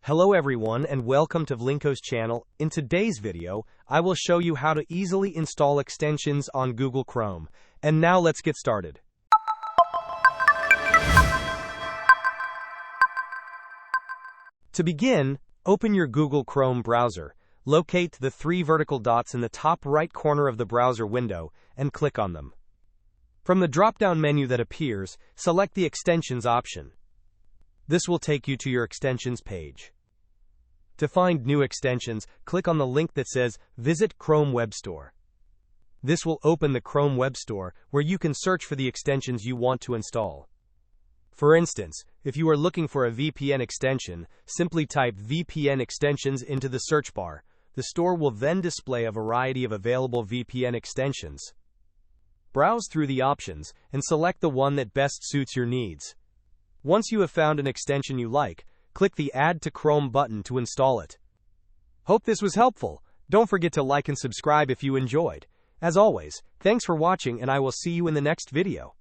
Hello everyone and welcome to Vlinko's channel. In today's video, I will show you how to easily install extensions on Google Chrome. And now let's get started. To begin, open your Google Chrome browser, locate the three vertical dots in the top right corner of the browser window, and click on them. From the drop-down menu that appears, select the Extensions option. This will take you to your Extensions page. To find new extensions, click on the link that says Visit Chrome Web Store. This will open the Chrome Web Store, where you can search for the extensions you want to install. For instance, if you are looking for a VPN extension, simply type VPN extensions into the search bar. The store will then display a variety of available VPN extensions. Browse through the options and select the one that best suits your needs. Once you have found an extension you like, click the Add to Chrome button to install it. Hope this was helpful. Don't forget to like and subscribe if you enjoyed. As always, thanks for watching and I will see you in the next video.